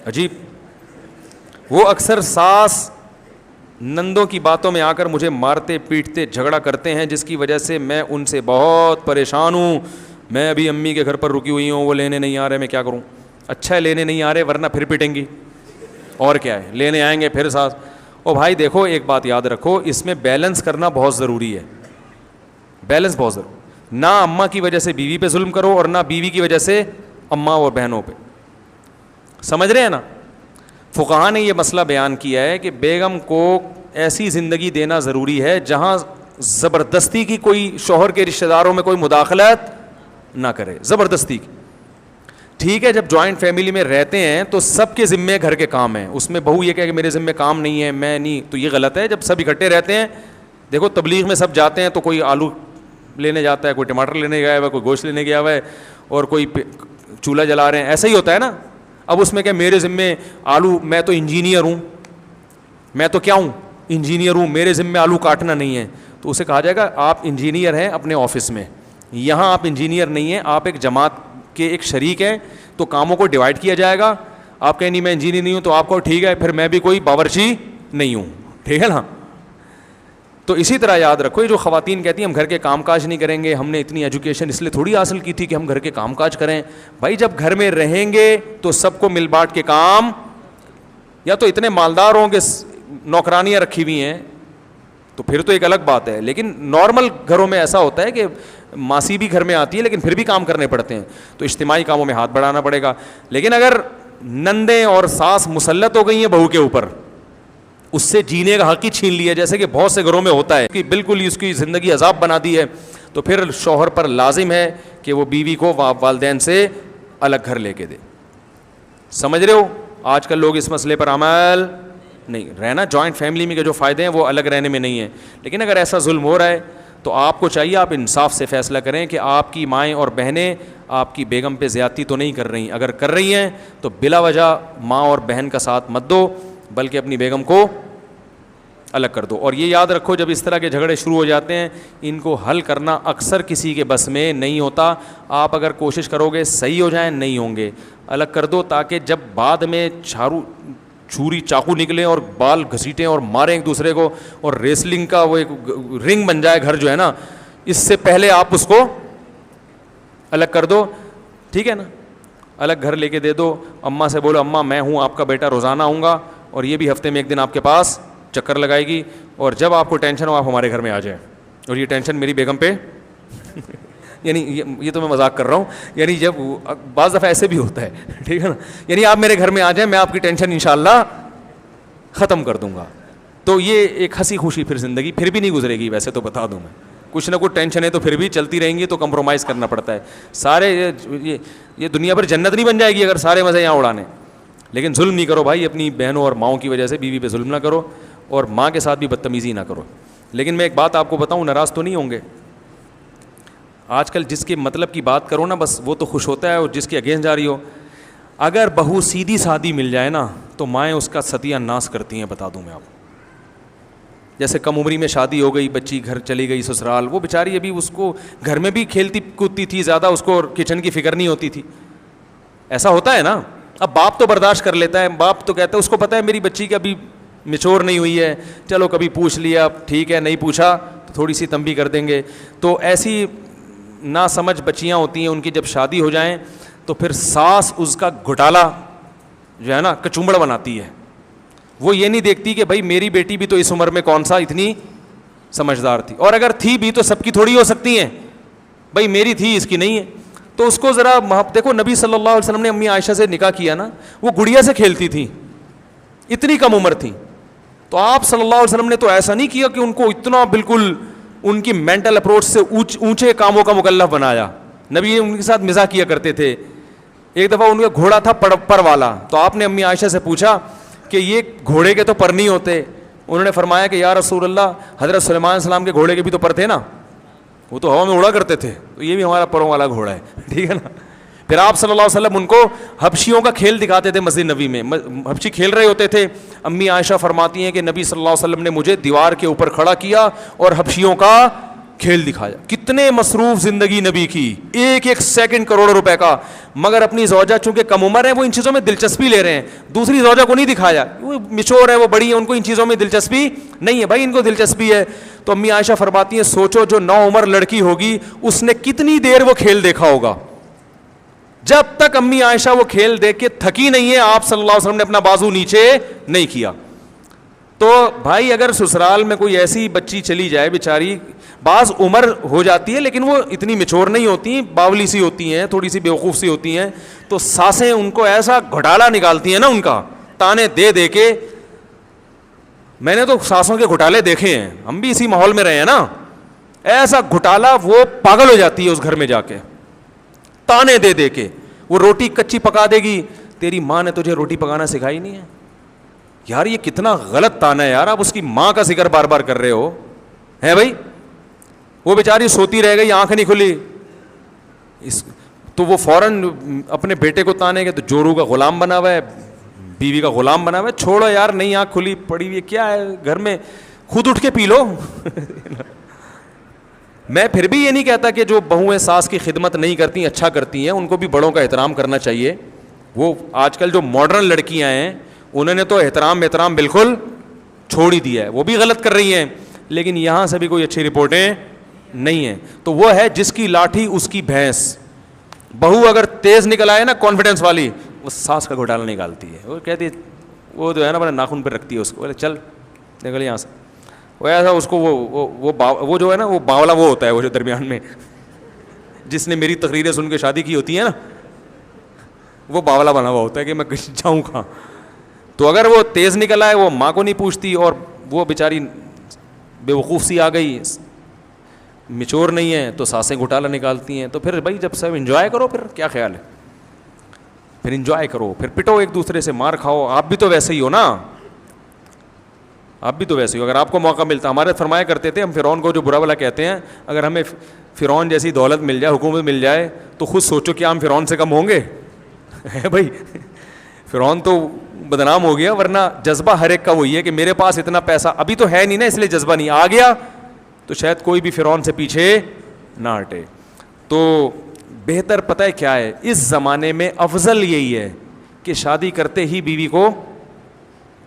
عجیب. وہ اکثر ساس نندوں کی باتوں میں آ کر مجھے مارتے پیٹتے جھگڑا کرتے ہیں جس کی وجہ سے میں ان سے بہت پریشان ہوں. میں ابھی امی کے گھر پر رکی ہوئی ہوں, وہ لینے نہیں آ رہے, میں کیا کروں؟ اچھا ہے لینے نہیں آ رہے, ورنہ پھر پیٹیں گی, اور کیا ہے, لینے آئیں گے پھر ساس. او بھائی دیکھو ایک بات یاد رکھو, اس میں بیلنس کرنا بہت ضروری ہے, بیلنس بہت ضروری. نہ اماں کی وجہ سے بیوی پہ ظلم کرو اور نہ بیوی کی وجہ سے اماں اور بہنوں پہ. سمجھ رہے ہیں نا؟ فقہاء نے یہ مسئلہ بیان کیا ہے کہ بیگم کو ایسی زندگی دینا ضروری ہے جہاں زبردستی کی کوئی شوہر کے رشتہ داروں میں کوئی مداخلت نہ کرے, زبردستی کی. ٹھیک ہے, جب جوائنٹ فیملی میں رہتے ہیں تو سب کے ذمے گھر کے کام ہیں, اس میں بہو یہ کہے کہ میرے ذمے کام نہیں ہے, میں نہیں, تو یہ غلط ہے. جب سب اکٹھے رہتے ہیں, دیکھو تبلیغ میں سب جاتے ہیں تو کوئی آلو لینے جاتا ہے, کوئی ٹماٹر لینے گیا ہوا ہے, کوئی گوشت لینے گیا ہوا ہے, اور کوئی چولہا جلا رہے ہیں, ایسا ہی ہوتا ہے نا. اب اس میں کہ میرے ذمے آلو, میں تو انجینئر ہوں, میں تو کیا ہوں, انجینئر ہوں, میرے ذمے آلو کاٹنا نہیں ہے. تو اسے کہا جائے گا آپ انجینئر ہیں اپنے آفس میں, یہاں آپ انجینئر نہیں ہیں, آپ ایک جماعت کے ایک شریک ہیں, تو کاموں کو ڈیوائڈ کیا جائے گا. آپ کہیں نہیں میں انجینئر نہیں ہوں, تو آپ کو ٹھیک ہے پھر میں بھی کوئی باورچی نہیں ہوں, ٹھیک ہے نا. تو اسی طرح یاد رکھو, یہ جو خواتین کہتی ہیں ہم گھر کے کام کاج نہیں کریں گے, ہم نے اتنی ایجوکیشن اس لیے تھوڑی حاصل کی تھی کہ ہم گھر کے کام کاج کریں. بھائی جب گھر میں رہیں گے تو سب کو مل بانٹ کے کام, یا تو اتنے مالدار ہوں کہ نوکرانیاں رکھی ہوئی ہیں تو پھر تو ایک الگ بات ہے, لیکن نارمل گھروں میں ایسا ہوتا ہے کہ ماسی بھی گھر میں آتی ہے لیکن پھر بھی کام کرنے پڑتے ہیں, تو اجتماعی کاموں میں ہاتھ بڑھانا پڑے گا. لیکن اگر نندیں اور ساس مسلط ہو گئی ہیں بہو کے اوپر, اس سے جینے کا حق ہی چھین لیا, جیسے کہ بہت سے گھروں میں ہوتا ہے کہ بالکل اس کی زندگی عذاب بنا دی ہے, تو پھر شوہر پر لازم ہے کہ وہ بیوی کو والدین سے الگ گھر لے کے دے. سمجھ رہے ہو؟ آج کل لوگ اس مسئلے پر عمل نہیں. رہنا جوائنٹ فیملی میں کے جو فائدے ہیں وہ الگ رہنے میں نہیں ہیں, لیکن اگر ایسا ظلم ہو رہا ہے تو آپ کو چاہیے آپ انصاف سے فیصلہ کریں کہ آپ کی مائیں اور بہنیں آپ کی بیگم پہ زیادتی تو نہیں کر رہی. اگر کر رہی ہیں تو بلا وجہ ماں اور بہن کا ساتھ مت دو, بلکہ اپنی بیگم کو الگ کر دو. اور یہ یاد رکھو جب اس طرح کے جھگڑے شروع ہو جاتے ہیں ان کو حل کرنا اکثر کسی کے بس میں نہیں ہوتا. آپ اگر کوشش کرو گے صحیح ہو جائیں, نہیں ہوں گے, الگ کر دو, تاکہ جب بعد میں چھری چاقو نکلے اور بال گھسیٹیں اور ماریں ایک دوسرے کو, اور ریسلنگ کا وہ ایک رنگ بن جائے گھر جو ہے نا, اس سے پہلے آپ اس کو الگ کر دو. ٹھیک ہے نا, الگ گھر لے کے دے دو. اماں سے بولو اماں میں ہوں آپ کا بیٹا, روزانہ آؤں گا, اور یہ بھی ہفتے میں ایک دن آپ کے پاس چکر لگائے گی, اور جب آپ کو ٹینشن ہو آپ ہمارے گھر میں آ جائیں, اور یہ ٹینشن میری بیگم پہ یعنی یہ تو میں مذاق کر رہا ہوں, یعنی جب بعض دفعہ ایسے بھی ہوتا ہے, ٹھیک ہے نا, یعنی آپ میرے گھر میں آ جائیں, میں آپ کی ٹینشن انشاءاللہ ختم کر دوں گا. تو یہ ایک ہنسی خوشی پھر زندگی پھر بھی نہیں گزرے گی. ویسے تو بتا دوں میں, کچھ نہ کچھ ٹینشن ہے تو پھر بھی چلتی رہیں گی, تو کمپرومائز کرنا پڑتا ہے. سارے یہ دنیا پر جنت نہیں بن جائے گی اگر سارے مزے یہاں اڑانے. لیکن ظلم نہیں کرو بھائی, اپنی بہنوں اور ماؤں کی وجہ سے بیوی پہ ظلم نہ کرو, اور ماں کے ساتھ بھی بدتمیزی نہ کرو. لیکن میں ایک بات آپ کو بتاؤں, ناراض تو نہیں ہوں گے, آج کل جس کے مطلب کی بات کرو نا بس وہ تو خوش ہوتا ہے, اور جس کی اگینسٹ جا رہی ہو, اگر بہو سیدھی سادھی مل جائے نا تو مائیں اس کا ستیہ ناس کرتی ہیں. بتا دوں میں آپ کو, جیسے کم عمری میں شادی ہو گئی, بچی گھر چلی گئی سسرال, وہ بیچاری ابھی اس کو گھر میں بھی کھیلتی کودتی تھی, زیادہ اس کو کچن کی فکر نہیں ہوتی تھی. ایسا ہوتا ہے نا. اب باپ تو برداشت کر لیتا ہے, باپ تو کہتا ہے, اس کو پتہ ہے میری بچی کی ابھی میچور نہیں ہوئی ہے, چلو کبھی پوچھ لیا ٹھیک ہے, نہیں پوچھا تو تھوڑی سی تنبیہ کر دیں گے. تو ایسی نا سمجھ بچیاں ہوتی ہیں, ان کی جب شادی ہو جائیں تو پھر ساس اس کا گھوٹالا جو ہے نا کچومڑ بناتی ہے. وہ یہ نہیں دیکھتی کہ بھائی میری بیٹی بھی تو اس عمر میں کون سا اتنی سمجھدار تھی, اور اگر تھی بھی تو سب کی تھوڑی ہو سکتی ہیں, بھائی میری تھی اس کی نہیں ہے. تو اس کو ذرا دیکھو, نبی صلی اللہ علیہ وسلم نے امی عائشہ سے نکاح کیا نا, وہ گڑیا سے کھیلتی تھی, اتنی کم عمر تھی. تو آپ صلی اللہ علیہ وسلم نے تو ایسا نہیں کیا کہ ان کو اتنا بالکل ان کی مینٹل اپروچ سے اونچے کاموں کا مکلف بنایا. نبی ان کے ساتھ مزاح کیا کرتے تھے. ایک دفعہ ان کا گھوڑا تھا پر والا, تو آپ نے امی عائشہ سے پوچھا کہ یہ گھوڑے کے تو پر نہیں ہوتے. انہوں نے فرمایا کہ یا رسول اللہ, حضرت سلیمان علیہ السلام کے گھوڑے کے بھی تو پر تھے نا, وہ تو ہوا میں اڑا کرتے تھے, تو یہ بھی ہمارا پروں والا گھوڑا ہے, ٹھیک ہے نا. پھر آپ صلی اللہ علیہ وسلم ان کو حبشیوں کا کھیل دکھاتے تھے مسجد نبی میں, حبشی کھیل رہے ہوتے تھے. امی عائشہ فرماتی ہیں کہ نبی صلی اللہ علیہ وسلم نے مجھے دیوار کے اوپر کھڑا کیا اور حبشیوں کا کھیل دکھایا. کتنے مصروف زندگی نبی کی, ایک ایک سیکنڈ کروڑوں روپے کا, مگر اپنی زوجہ چونکہ کم عمر ہے وہ ان چیزوں میں دلچسپی لے رہے ہیں. دوسری زوجہ کو نہیں دکھایا, وہ میچور ہے, وہ بڑی ہیں, ان کو ان چیزوں میں دلچسپی نہیں ہے. بھائی ان کو دلچسپی ہے. تو امی عائشہ فرماتی ہیں سوچو جو نو عمر لڑکی ہوگی اس نے کتنی دیر وہ کھیل دیکھا ہوگا. جب تک امی عائشہ وہ کھیل دیکھ کے تھکی نہیں ہے, آپ صلی اللہ علیہ وسلم نے اپنا بازو نیچے نہیں کیا. تو بھائی اگر سسرال میں کوئی ایسی بچی چلی جائے بیچاری, بعض عمر ہو جاتی ہے لیکن وہ اتنی میچور نہیں ہوتی, باولی سی ہوتی ہیں, تھوڑی سی بیوقوف سی ہوتی ہیں, تو ساسیں ان کو ایسا گھوٹالا نکالتی ہیں نا, ان کا تانے دے دے کے. میں نے تو ساسوں کے گھوٹالے دیکھے ہیں, ہم بھی اسی ماحول میں رہے ہیں نا. ایسا گھوٹالا, وہ پاگل ہو جاتی ہے اس گھر میں جا کے تانے دے دے کے. وہ روٹی کچی پکا دے گی, تیری ماں نے تجھے روٹی پکانا سکھائی نہیں ہے. یار یہ کتنا غلط تانا ہے یار, آپ اس کی ماں کا ذکر بار بار کر رہے ہو ہے بھائی. وہ بیچاری سوتی رہ گئی, آنکھ نہیں کھلی, تو وہ فوراً اپنے بیٹے کو تانے گے تو جورو کا غلام بنا ہوا ہے, بیوی کا غلام بنا ہوا ہے. چھوڑو یار, نہیں آنکھ کھلی پڑی ہوئی ہے, کیا ہے گھر میں, خود اٹھ کے پی لو. میں پھر بھی یہ نہیں کہتا کہ جو بہویں ساس کی خدمت نہیں کرتی اچھا کرتی ہیں, ان کو بھی بڑوں کا احترام کرنا چاہیے. وہ آج کل جو ماڈرن لڑکیاں ہیں انہوں نے تو احترام بالکل چھوڑ ہی دیا ہے, وہ بھی غلط کر رہی ہیں, لیکن یہاں سے بھی کوئی اچھی رپورٹیں نہیں ہیں. تو وہ ہے جس کی لاٹھی اس کی بھینس. بہو اگر تیز نکل آئے نا کانفیڈنس والی, وہ ساس کا گھوٹالا نکالتی ہے. وہ کہتی ہے, وہ جو ہے نا اپنے ناخن پہ رکھتی ہے اس کو, بولے چل نکل یہاں سے. وہ ایسا اس کو وہ جو ہے نا وہ باولا وہ ہوتا ہے, وہ جو درمیان میں جس نے میری تقریریں سن کے شادی کی ہوتی ہے نا, وہ باولا بنا ہوا ہوتا ہے کہ میں جاؤں کہاں. تو اگر وہ تیز نکل آئے وہ ماں کو نہیں پوچھتی, اور وہ بیچاری بے وقوف سی آ گئی, میچور نہیں ہے, تو ساسیں گھوٹالا نکالتی ہیں. تو پھر بھائی جب سب انجوائے کرو, پھر کیا خیال ہے, پھر انجوائے کرو, پھر پٹو ایک دوسرے سے, مار کھاؤ. آپ بھی تو ویسے ہی ہو نا, آپ بھی تو ویسے ہی ہو. اگر آپ کو موقع ملتا, ہمارے فرمایا کرتے تھے, ہم فرعون کو جو برا بلا کہتے ہیں, اگر ہمیں فرعون جیسی دولت مل جائے, حکومت مل جائے, تو خود سوچو کہ ہم فرعون سے کم ہوں گے. ہے بھائی, فرعون تو بدنام ہو گیا, ورنہ جذبہ ہر ایک کا وہی ہے کہ میرے پاس اتنا پیسہ ابھی تو ہے نہیں نا, اس لیے جذبہ نہیں آ گیا, تو شاید کوئی بھی فرعون سے پیچھے نہ ہٹے. تو بہتر پتہ ہے کیا ہے, اس زمانے میں افضل یہی ہے کہ شادی کرتے ہی بیوی کو,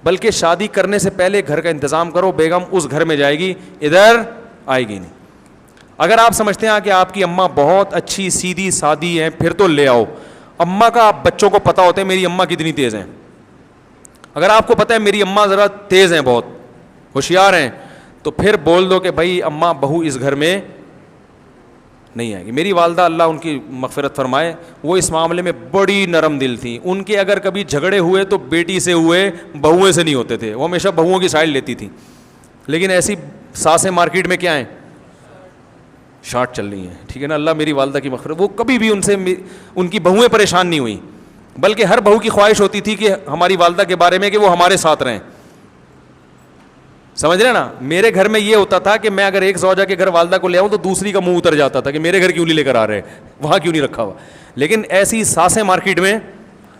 بلکہ شادی کرنے سے پہلے گھر کا انتظام کرو. بیگم اس گھر میں جائے گی, ادھر آئے گی نہیں. اگر آپ سمجھتے ہیں کہ آپ کی اماں بہت اچھی سیدھی سادی ہیں, پھر تو لے آؤ. اماں کا آپ بچوں کو پتہ ہوتا ہے میری اماں کتنی تیز ہیں. اگر آپ کو پتہ ہے میری اماں ذرا تیز ہیں, بہت ہوشیار ہیں, تو پھر بول دو کہ بھائی اماں بہو اس گھر میں نہیں آئے گی. میری والدہ اللہ ان کی مغفرت فرمائے, وہ اس معاملے میں بڑی نرم دل تھیں. ان کے اگر کبھی جھگڑے ہوئے تو بیٹی سے ہوئے, بہویں سے نہیں ہوتے تھے. وہ ہمیشہ بہوؤں کی سائڈ لیتی تھیں. لیکن ایسی ساسیں مارکیٹ میں کیا ہیں, شارٹ چل رہی ہیں. ٹھیک ہے نا, اللہ میری والدہ کی مغفرت, وہ کبھی بھی ان کی بہویں پریشان نہیں ہوئیں, بلکہ ہر بہو کی خواہش ہوتی تھی کہ ہماری والدہ کے بارے میں کہ وہ ہمارے ساتھ رہیں. سمجھ رہے نا, میرے گھر میں یہ ہوتا تھا کہ میں اگر ایک زوجہ کے گھر والدہ کو لے آؤں تو دوسری کا منہ اتر جاتا تھا کہ میرے گھر کیوں نہیں لے کر آ رہے, وہاں کیوں نہیں رکھا ہوا. لیکن ایسی ساسیں مارکیٹ میں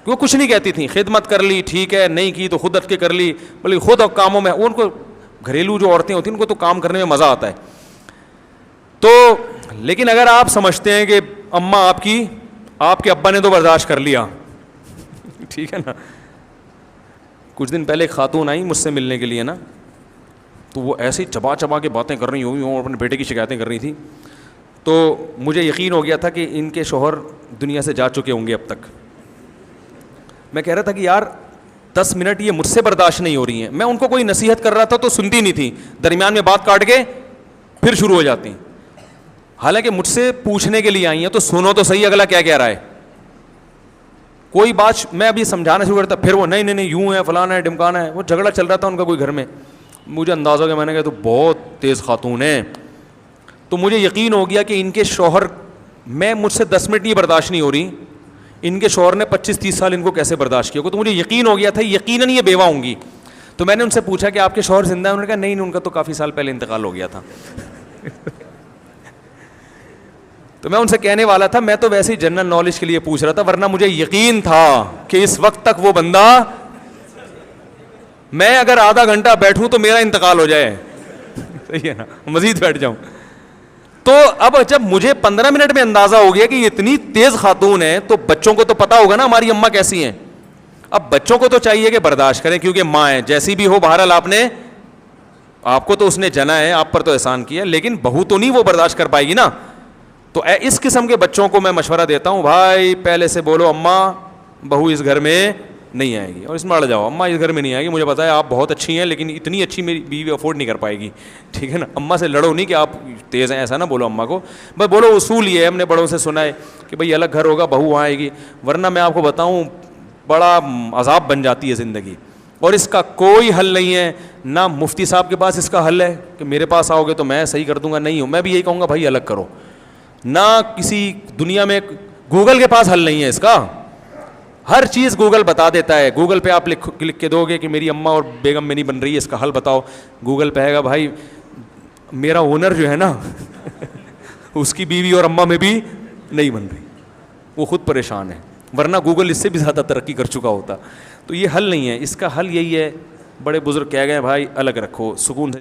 وہ کچھ نہیں کہتی تھیں, خدمت کر لی ٹھیک ہے, نہیں کی تو خود اٹھ کے کر لی, بلکہ خود اب کاموں میں, ان کو گھریلو جو عورتیں ہوتی ہیں ان کو تو کام کرنے میں مزہ آتا ہے. تو لیکن اگر آپ سمجھتے ہیں کہ اماں آپ کے ابا نے تو برداشت کر لیا, ٹھیک ہے نا. کچھ دن پہلے ایک خاتون آئی مجھ سے ملنے کے لیے نا, تو وہ ایسی چبا کے باتیں کر رہی ہوئی اور اپنے بیٹے کی شکایتیں کر رہی تھی. تو مجھے یقین ہو گیا تھا کہ ان کے شوہر دنیا سے جا چکے ہوں گے اب تک. میں کہہ رہا تھا کہ یار 10 منٹ یہ مجھ سے برداشت نہیں ہو رہی ہیں. میں ان کو کوئی نصیحت کر رہا تھا تو سنتی نہیں تھی, درمیان میں بات کاٹ کے پھر شروع ہو جاتی. حالانکہ مجھ سے پوچھنے کے لیے آئی ہیں تو سنو تو صحیح اگلا کیا کہہ رہا ہے. کوئی بات میں ابھی سمجھانا شروع کرتا, پھر وہ نہیں یوں ہے, فلانا ہے, ڈمکانا ہے. وہ جھگڑا چل رہا تھا ان کا کوئی گھر میں. مجھے اندازہ ہو گیا, میں نے کہا تو بہت تیز خاتون ہیں. تو مجھے یقین ہو گیا کہ ان کے شوہر, مجھ سے 10 منٹ یہ برداشت نہیں ہو رہی, ان کے شوہر نے 25-30 سال ان کو کیسے برداشت کیا ہوگا. تو مجھے یقین ہو گیا تھا یقیناً یہ بیوہ ہوں گی. تو میں نے ان سے پوچھا کہ آپ کے شوہر زندہ ہیں؟ انہوں نے کہا نہیں, ان کا تو کافی سال پہلے انتقال ہو گیا تھا. تو میں ان سے کہنے والا تھا, میں تو ویسے ہی جنرل نالج کے لیے پوچھ رہا تھا, ورنہ مجھے یقین تھا کہ اس وقت تک وہ بندہ, میں اگر آدھا گھنٹہ بیٹھوں تو میرا انتقال ہو جائے, صحیح ہے نا, مزید بیٹھ جاؤں. تو اب جب مجھے 15 منٹ میں اندازہ ہو گیا کہ یہ اتنی تیز خاتون ہے تو بچوں کو تو پتا ہوگا نا ہماری اماں کیسی ہیں. اب بچوں کو تو چاہیے کہ برداشت کریں کیونکہ ماں ہے, جیسی بھی ہو بہرحال آپ کو تو اس نے جنا ہے, آپ پر تو احسان کیا, لیکن بہو تو نہیں وہ برداشت کر پائے گی نا. تو اس قسم کے بچوں کو میں مشورہ دیتا ہوں, بھائی پہلے سے بولو اماں بہو اس گھر میں نہیں آئے گی, اور اس میں اڑ جاؤ, اماں اس گھر میں نہیں آئے گی, مجھے پتا ہے آپ بہت اچھی ہیں لیکن اتنی اچھی میری بیوی افورڈ نہیں کر پائے گی, ٹھیک ہے نا. اماں سے لڑو نہیں کہ آپ تیز ہیں, ایسا نہ بولو اماں کو, بس بولو اصول یہ ہے, ہم نے بڑوں سے سنا ہے کہ بھائی الگ گھر ہوگا بہو وہاں آئے گی, ورنہ میں آپ کو بتاؤں بڑا عذاب بن جاتی ہے زندگی. اور اس کا کوئی حل نہیں ہے, نہ مفتی صاحب کے پاس اس کا حل ہے کہ میرے پاس آؤ گے تو میں صحیح کر دوں گا, نہیں ہوں, میں بھی یہی کہوں گا بھائی الگ کرو. نہ کسی دنیا میں گوگل کے پاس حل نہیں ہے اس کا, ہر چیز گوگل بتا دیتا ہے. گوگل پہ آپ لکھ کے دو گے کہ میری اماں اور بیگم میں نہیں بن رہی ہے, اس کا حل بتاؤ, گوگل پہ آئے گا بھائی میرا اونر جو ہے نا اس کی بیوی اور اماں میں بھی نہیں بن رہی, وہ خود پریشان ہے, ورنہ گوگل اس سے بھی زیادہ ترقی کر چکا ہوتا. تو یہ حل نہیں ہے, اس کا حل یہی ہے, بڑے بزرگ کہہ گئے بھائی الگ رکھو, سکون سے